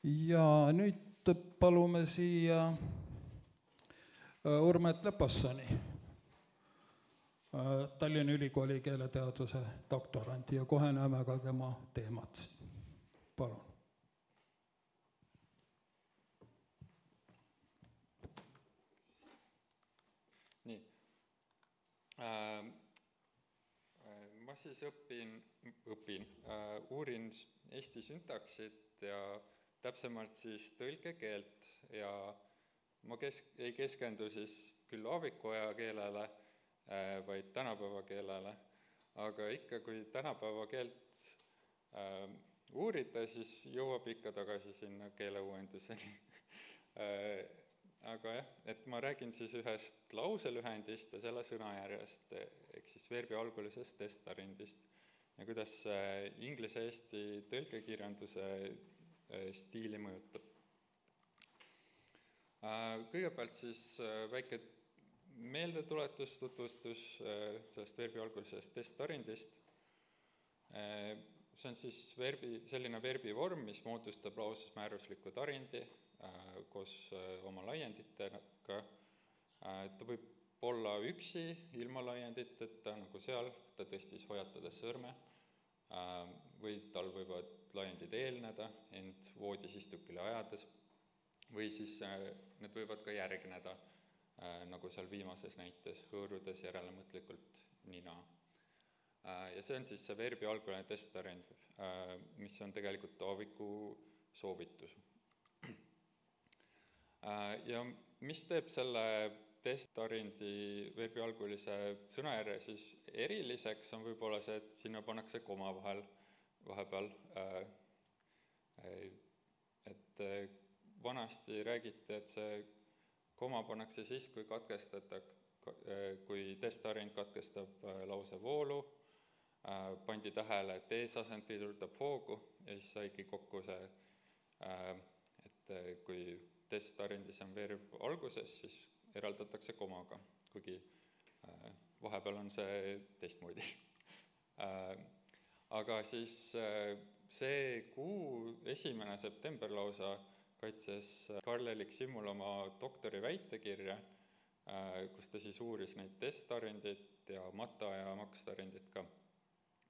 Ja nüüd palume siia Urmet Lepassoni, Tallinna Ülikooli keeleteaduse doktoranti, ja kohe näeme ka tema teemat siin. Palun. Nii. Ma siis uurin eesti syntaksit ja täpsemalt siis tõlkekeelt ja ma ei keskendu siis küll aavikuaja keelele, vaid tänapäeva keelele, aga ikka kui tänapäeva keelt uurida, siis jõuab ikka tagasi sinna keeleuuenduseni. Aga jah, et ma räägin siis ühest lauselühendist ja selle sõnajärjest, ehk siis verbi algulisest testarindist ja kuidas inglise-eesti tõlkekirjanduse stiili mõjutab. Kõigepealt siis väike meeldetuletus, tutvustus sellest verbi algulisest testarindist. See on siis selline verbivorm, mis moodustab lauses määrusliku tarindi koos oma laienditega. Ta võib olla üksi, ilma laienditeta, nagu seal, ta tõstis hoiatades sõrme, või tal võivad laiendid eelneda, ent voodis istukile ajades, või siis need võivad ka järgneda, nagu seal viimases näites, hõõrudes järelemõtlikult nina. Ja see on siis see verbi alguline testarind, mis on tegelikult aaviku soovitus. Ja mis teeb selle testarindi verbi algulise sõnajärje siis eriliseks, on võib-olla see, et sinna pannakse koma vahepeal. Et vanasti räägiti, et see koma pannakse siis, kui testarind katkestab lause voolu, pandi tähele, et eesasend pidurdab hoogu ja siis saigi kokku see, et kui testarindis on verb alguses, siis eraldatakse komaga, kuigi vahepeal on see teistmoodi. Aga siis see kuu 1. september lausa kaitses Karl-Erik Simmul oma doktori väitekirja, kus ta siis uuris neid testarindit ja mata- ja makstarindit ka.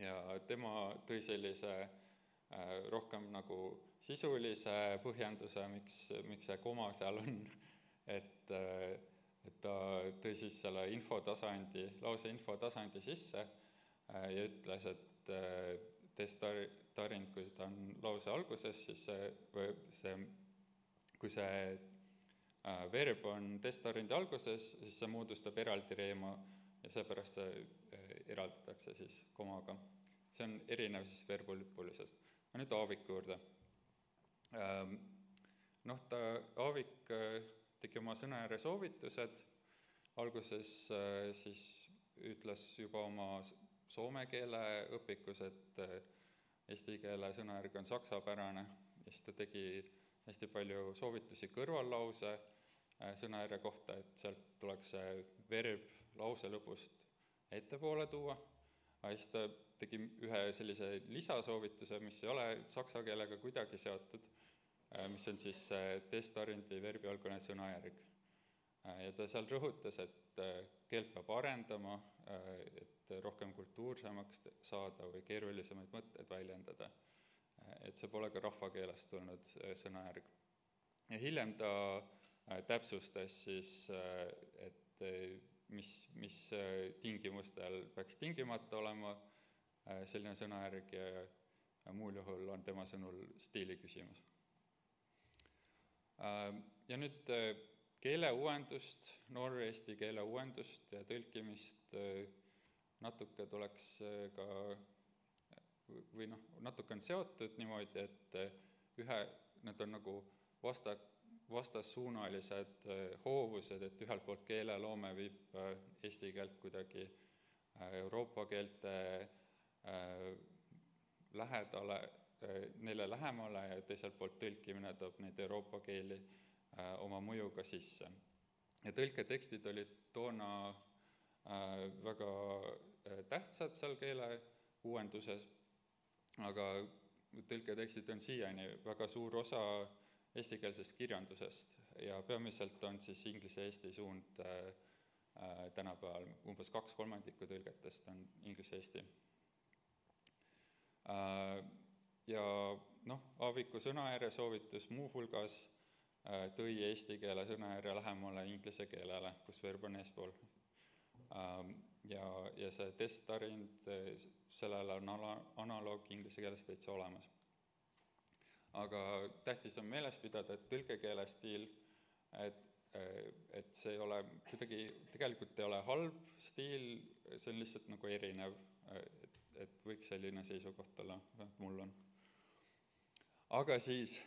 Ja tema tõi sellise rohkem nagu sisulise põhjenduse, miks see koma seal on, et ta tõi siis selle lause infotasandi sisse ja ütles, et testarind, kui ta on lause alguses, siis kui see verb on testarindi alguses, siis see moodustab eraldi reema ja seepärast see eraldatakse siis komaga. See on erinev siis verbolipulisest. Nüüd aaviku juurde. Aavik tegi oma sõnajärje soovitused. Alguses siis ütles juba oma soome keele õpikus, et eesti keele sõnajärg on saksapärane. Ja siis ta tegi hästi palju soovitusi kõrvallause sõnajärje kohta, et sealt tuleks see verb lause lõpust ettepoole tuua. Aga siis ta tegi ühe sellise lisasoovituse, mis ei ole saksa keelega kuidagi seotud, mis on siis testarindi verbi alguline sõnajärg. Ja ta seal rõhutas, et keelt peab arendama, et rohkem kultuursemaks saada või keerulisemaid mõtteid väljendada. Et see pole ka rahvakeelest tulnud sõnajärg. Ja hiljem ta täpsustas siis, et mis tingimustel peaks tingimata olema selline sõnajärg ja muul juhul on tema sõnul stiili küsimus. Ja nüüd keeleuuendust, noor-eesti keeleuuendust ja tõlkimist natuke tuleks ka, või natuke on seotud niimoodi, et need on nagu vastassuunalised hoovused, et ühelt poolt keeleloome viib eesti keelt kuidagi Euroopa keelte neile lähemale ja teiselt poolt tõlkimine toob neid Euroopa keeli oma mõjuga sisse. Ja tõlketekstid olid toona väga tähtsad seal keele uuenduses, aga tõlketekstid on siiani väga suur osa eestikeelsest kirjandusest ja peamiselt on siis inglise-eesti suund tänapäeval, umbes 2/3 tõlgetest on inglise-eesti. Ja Aaviku sõnaäre soovitus muuhulgas tõi eesti keele sõnaäre lähemale inglise keelele, kus verb on eespool. Ja see testarind, sellele on analoog inglise keeles täitsa olemas. Aga tähtis on meeles pidada, et tõlkekeele stiil, et see ei ole kuidagi, tegelikult ei ole halb stiil, see on lihtsalt nagu erinev, et võiks selline seisukoht olla, mul on. Aga siis,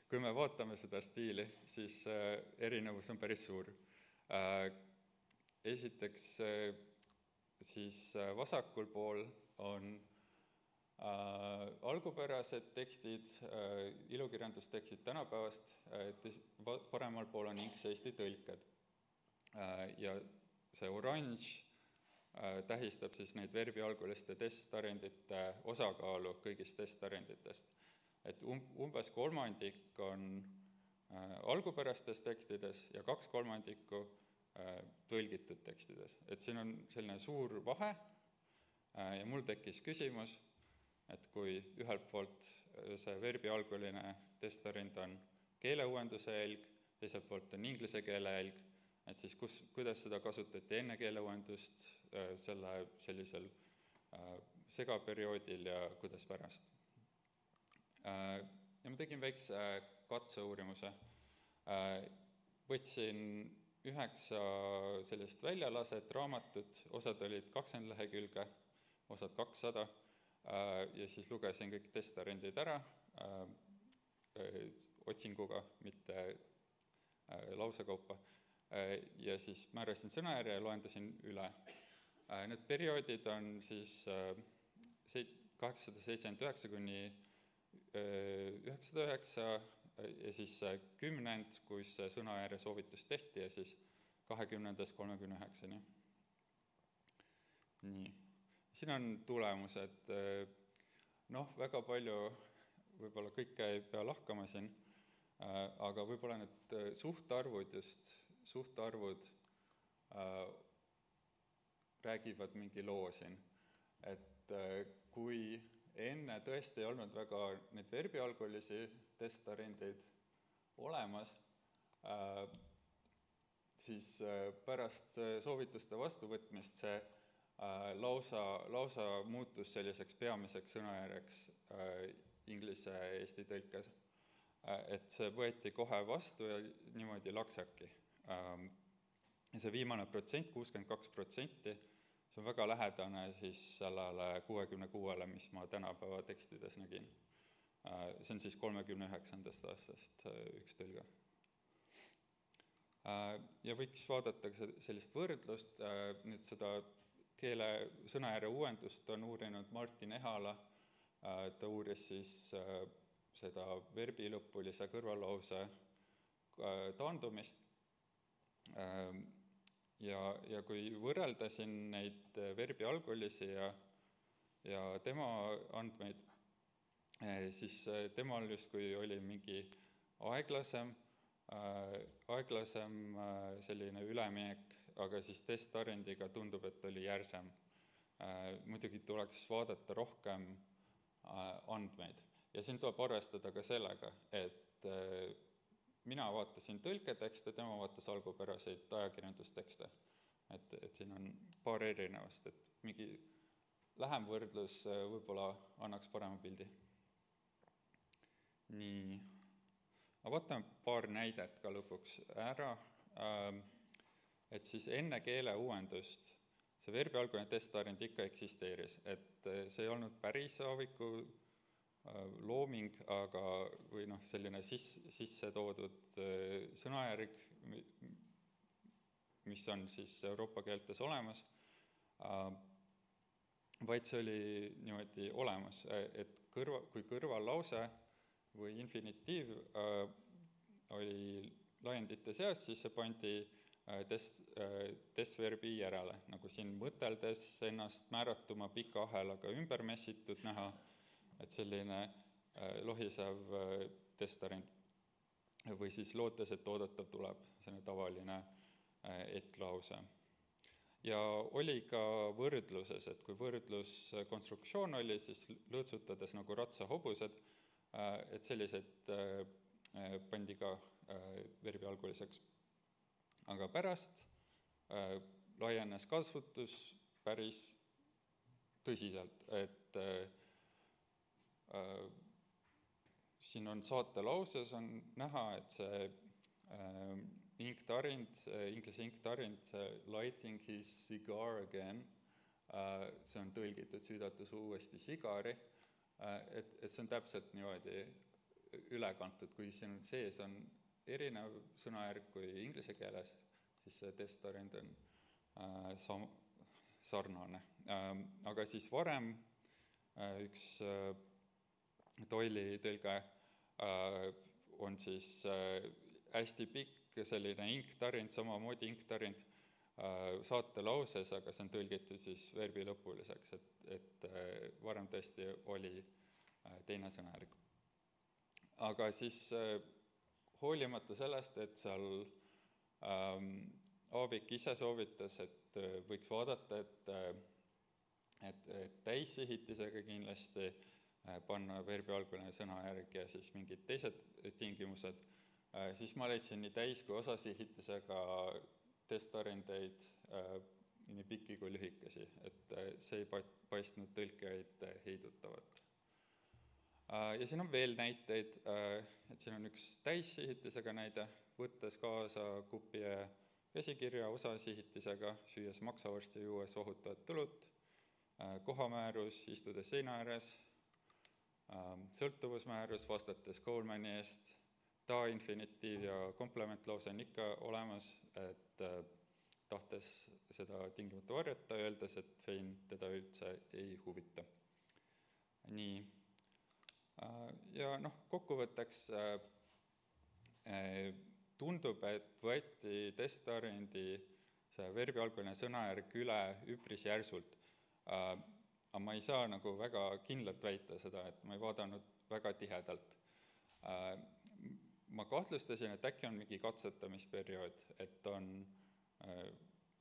kui me vaatame seda stiili, siis erinevus on päris suur. Esiteks siis vasakul pool on algupärased tekstid, ilukirjandustekstid tänapäevast, paremal pool on inglise-eesti tõlked. Ja see oranž tähistab siis neid verbialguliste testarendite osakaalu kõigist testarenditest. Et umbes 1/3 on algupärastes tekstides ja 2/3 tõlgitud tekstides. Et siin on selline suur vahe ja mul tekkis küsimus, et kui ühelt poolt see verbialguline testarend on keeleuuenduse jälg, teiselt poolt on inglise keele jälg, et siis kuidas seda kasutati enne keeleuuendust sellisel segaperioodil ja kuidas pärast. Ja ma tegin väikse katseuurimuse. Võtsin 9 sellist väljalaset raamatut, osad olid 20 lehekülge, osad 200, ja siis lugesin kõik testarendid ära otsinguga, mitte lausekaupa, ja siis määrasin sõnaäre ja loendasin üle. Need perioodid on siis 879 kuni 909 ja siis 10, kus sõnaääre soovitus tehti ja siis 20-39. Nii. Siin on tulemused. Väga palju, võib-olla kõike ei pea lahkama siin, aga võib-olla need suhtarvud räägivad mingi loo siin. Et kui enne tõesti ei olnud väga neid verbialgulisi testarendeid olemas, siis pärast soovituste vastuvõtmist see lausa muutus selliseks peamiseks sõnaääreks inglise eesti tõlkes. Et see võeti kohe vastu ja niimoodi laksaki. Ja see viimane protsent, 62%, see on väga lähedane siis sellele 66-le, mis ma tänapäeva tekstides nägin. See on siis 39. aastast üks tõlge. Ja võiks vaadata sellist võrdlust, nüüd seda keele sõnaääre uuendust on uurinud Martin Ehala, ta uuris siis seda verbilõpulise kõrvallause taandumist ja kui võrreldasin neid verbialgulisi ja tema andmeid, siis temal justkui oli mingi aeglasem selline üleminek, aga siis testarendiga tundub, et oli järsem. Muidugi tuleks vaadata rohkem andmeid. Ja siin tuleb arvestada ka sellega, et mina vaatasin tõlketekste, tema vaatas algupäraseid ajakirjandustekste. Et siin on paar erinevust, et mingi lähem võrdlus võib-olla annaks parema pildi. Nii, vaatame paar näidet ka lõpuks ära. Et siis enne keeleuuendust see verbialguline testarend ikka eksisteeris, et see ei olnud päris Aaviku looming, aga või selline sisse toodud sõnajärg, mis on siis Euroopa keeltes olemas, vaid see oli niimoodi olemas, et kui kõrvallause või infinitiiv oli laiendite seas, siis see pandi desverbi järele, nagu siin mõteldes ennast määratuma pika ahelaga ümber messitud näha, et selline lohisev testarind või siis lootes, et oodatav tuleb, selline tavaline ettlause. Ja oli ka võrdluses, et kui võrdluskonstruktsioon oli, siis lõõtsutades nagu ratsahobused, et sellised pandi ka verbi alguliseks. Aga pärast laienes kasutus päris tõsiselt, et siin on saatelauses on näha, et see inktarind, inglise inktarind, see lighting his cigar again, see on tõlgitud süüdatus uuesti sigari, et see on täpselt niimoodi üle kantud, kui siin sees on erinev sõnajärg kui inglise keeles, siis see testarind on sarnane. Aga siis varem üks tolli tõlge on siis hästi pikk selline inktarind, samamoodi inktarind saatelauses, aga see on tõlgitud siis verbi lõpuliseks, et varem tõesti oli teine sõnajärg. Aga siis hoolimata sellest, et seal Aavik ise soovitas, et võiks vaadata, et täissihitisega kindlasti panna verbi alguline sõnajärg ja siis mingid teised tingimused, siis ma leidsin nii täis- kui osasihitisega testarindeid nii pikki kui lühikesi, et see ei paistnud tõlkijaid heidutavat. Ja siin on veel näiteid, et siin on üks täissihitisega näide, võttes kaasa kupi ja käsikirja osasihitisega, süües maksavorsti, juues ohutavat õlut, kohamäärus, istudes seina ääres, sõltuvusmäärus, vastates Colemani eest, ta-infinitiiv ja komplementlause on ikka olemas, et tahtes seda tingimata varjata, öeldes, et fein teda üldse ei huvita. Nii. Ja kokkuvõtteks tundub, et võeti testarindi see verbi alguline sõnajärg üle üpris järsult. Aga ma ei saa nagu väga kindlalt väita seda, et ma ei vaadanud väga tihedalt. Ma kahtlustasin, et äkki on mingi katsetamisperiood, et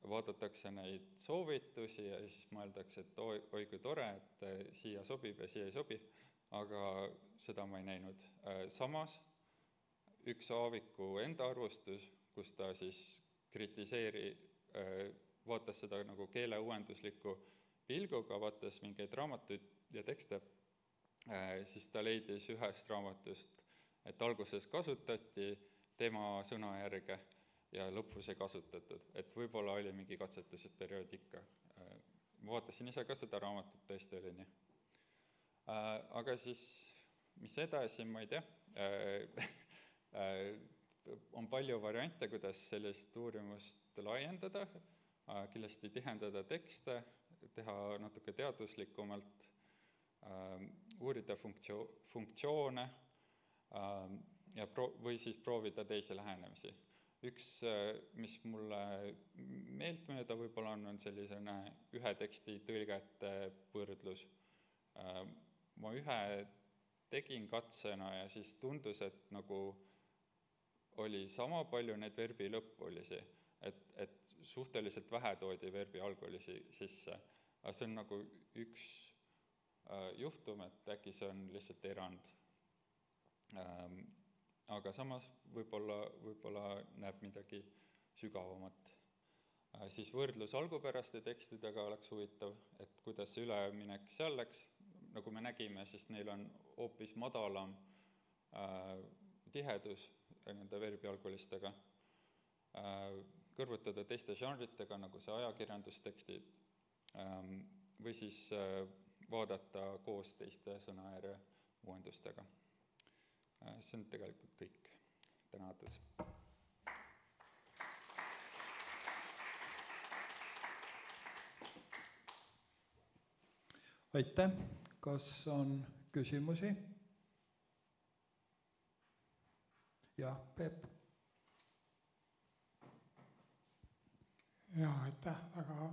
vaadatakse neid soovitusi ja siis mõeldakse, et oi kui tore, et siia sobib ja siia ei sobi, aga seda ma ei näinud. Samas üks Aaviku enda arvustus, kus ta siis vaatas seda nagu keeleuuendusliku pilguga, vaatas mingeid raamatuid ja tekste, siis ta leidis ühest raamatust, et alguses kasutati tema sõnajärge ja lõpus ei kasutatud, et võib-olla oli mingi katsetusperiood ikka. Ma vaatasin ise ka seda raamatut, tõesti oli nii. Aga siis, mis edasi, ma ei tea, on palju variante, kuidas sellist uurimust laiendada, kindlasti tihendada tekste, teha natuke teaduslikumalt, uurida funktsioone või siis proovida teisi lähenemisi. Üks, mis mulle meeltmööda võib-olla on selline ühe teksti tõlgete võrdlus. Ma ühe tegin katsena ja siis tundus, et nagu oli sama palju need verbi lõpulisi, et suhteliselt vähe toodi verbi algulisi sisse. Aga see on nagu üks juhtum, et äkki see on lihtsalt erand. Aga samas võib-olla näeb midagi sügavamat. Siis võrdlus algupäraste tekstidega oleks huvitav, et kuidas see üleminek seal läks. Nagu me nägime, siis neil on hoopis madalam tihedus nende verbi algulistega. Kõrvutada teiste žanritega, nagu see ajakirjandustekstid, või siis vaadata koos teiste sõnajärje uuendustega. See on tegelikult kõik. Tänades. Aitäh. Kas on küsimusi? Jah, Peep. Ja, aitäh, väga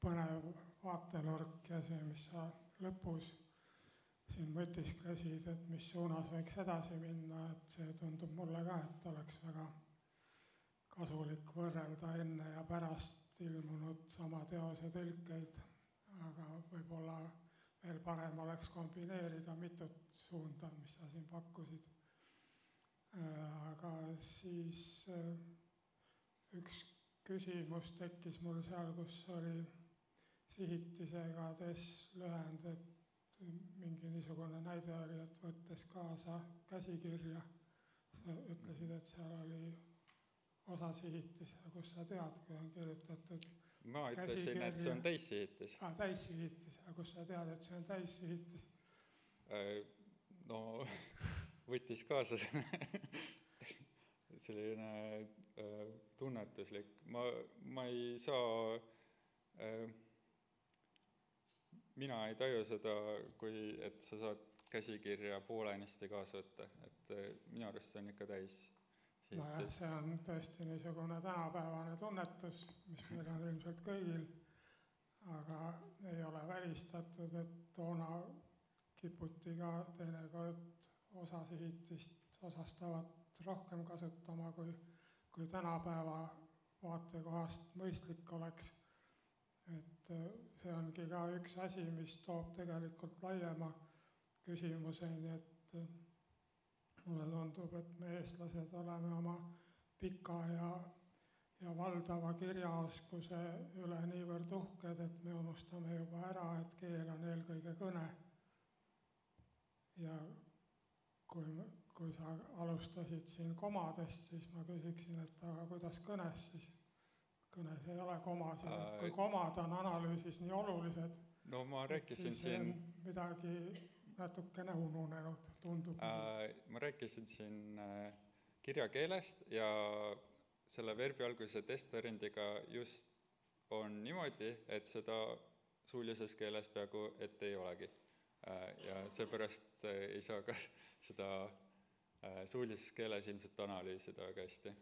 põnev vaatenurk ja see, mis sa lõpus siin mõtisklesid, et mis suunas võiks edasi minna, et see tundub mulle ka, et oleks väga kasulik võrrelda enne ja pärast ilmunud sama teose tõlkeid, aga võib-olla veel parem oleks kombineerida mitut suunda, mis sa siin pakkusid. Aga siis üks küsimus tekkis mul seal, kus oli sihitisega lühend, et mingi niisugune näide oli, et võttes kaasa käsikirja, sa ütlesid, et seal oli osa sihitis, kus sa tead, kui on kirjutatud ma ütlesin, et see on täissihitis. Täissihitis, aga kus sa tead, et see on täissihitis? No võttis kaasa selline tunnetuslik. Ma ei saa, mina ei taju seda, et sa saad käsikirja poolenisti kaasa võtta, et minu arust see on ikka täis. Nojah, see on tõesti niisugune tänapäevane tunnetus, mis meil on ilmselt kõigil, aga ei ole välistatud, et toona kiputi ka teinekord osasihitist osastavat rohkem kasutama, kui tänapäeva vaatekohast mõistlik oleks. Et see ongi ka üks asi, mis toob tegelikult laiema küsimuseni, et mulle tundub, et me eestlased oleme oma pika ja valdava kirjaoskuse üle niivõrd uhked, et me unustame juba ära, et keel on eelkõige kõne. Ja kui sa alustasid siin komadest, siis ma küsiksin, et aga kuidas kõnes siis? Kõnes ei ole komasid, et kui komad on analüüsis nii olulised, no ma rääkisin siis on midagi natukene ununenud, tundub. Ma rääkisin siin kirjakeelest ja selle verbi alguse testvarindiga just on niimoodi, et seda suulises keeles peaaegu et ei olegi. Ja seepärast ei saa ka seda suulises keeles ilmselt analüüsida väga hästi.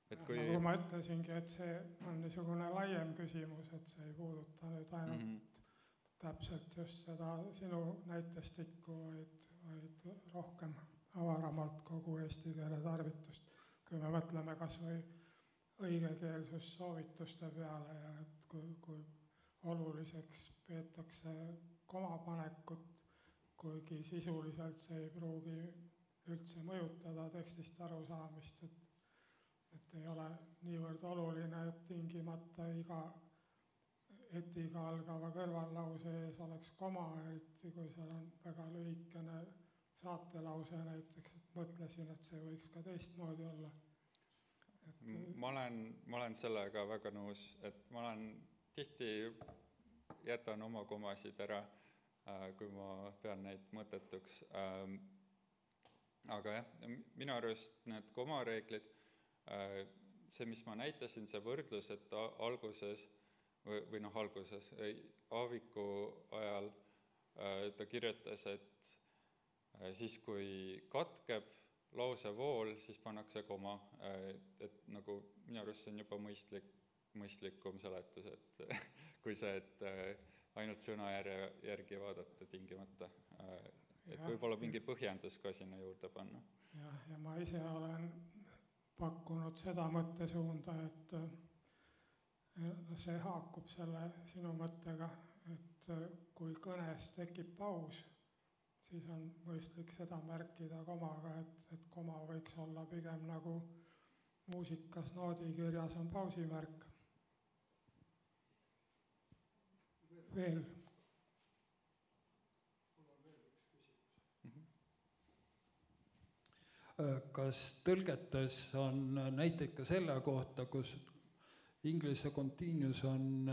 Nagu ma ütlesingi, et see on niisugune laiem küsimus, et see ei puuduta nüüd ainult täpselt just seda sinu näitestikku, vaid rohkem avaramalt kogu eesti keele tarvitust. Kui me mõtleme kas või õigekeelsussoovituste peale ja et kui oluliseks peetakse komapanekut, kuigi sisuliselt see ei pruugi üldse mõjutada tekstist arusaamist, et ei ole niivõrd oluline, et tingimata iga etiga algava kõrvallause ees oleks koma, eriti kui seal on väga lühikene saatelause näiteks, et mõtlesin, et see võiks ka teistmoodi olla. Ma olen sellega väga nõus, et ma olen tihti jätan oma komasid ära, kui ma pean neid mõttetuks. Aga jah, minu arust need komareeglid, see, mis ma näitasin, see võrdlus, et alguses, Aaviku ajal ta kirjutas, et siis kui katkeb lausevool, siis pannakse koma, et nagu minu arust see on juba mõistlikum seletus, et kui see, et ainult sõna järgi vaadata tingimata, et võib-olla mingi põhjendus ka sinna juurde panna. Ja ma ise olen pakkunud seda mõttesuunda, et see haakub selle sinu mõttega, et kui kõnes tekib paus, siis on mõistlik seda märkida komaga, et koma võiks olla pigem nagu muusikas noodikirjas on pausimärk. Veel. Kas tõlgetes on näiteid ka selle kohta, kus inglise continuous on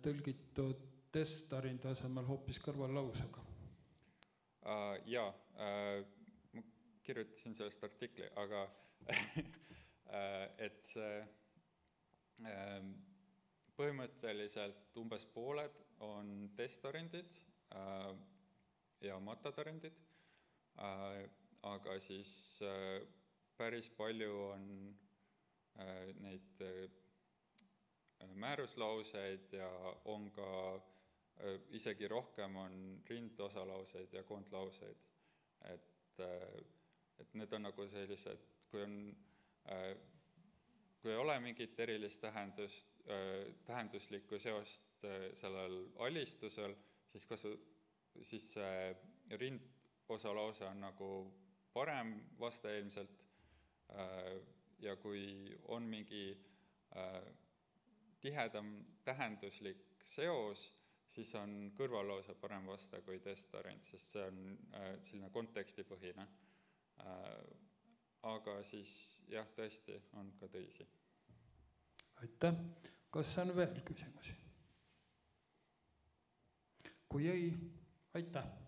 tõlgitud testvarindi asemel hoopis kõrvallausega? Jaa, ma kirjutasin sellest artikli, aga et see põhimõtteliselt umbes pooled on testvarindid ja matatarendid, aga siis päris palju on neid määruslauseid ja on ka isegi rohkem on rindosalauseid ja koondlauseid. Et need on nagu sellised, kui ei ole mingit erilist tähenduslikku seost sellel alistusel, siis see rindosalause on nagu parem vaste ilmselt, ja kui on mingi tihedam tähenduslik seos, siis on kõrvallause parem vaste kui testarind, sest see on selline kontekstipõhine. Aga siis jah, tõesti on ka teisi. Aitäh. Kas on veel küsimusi? Kui ei, aitäh.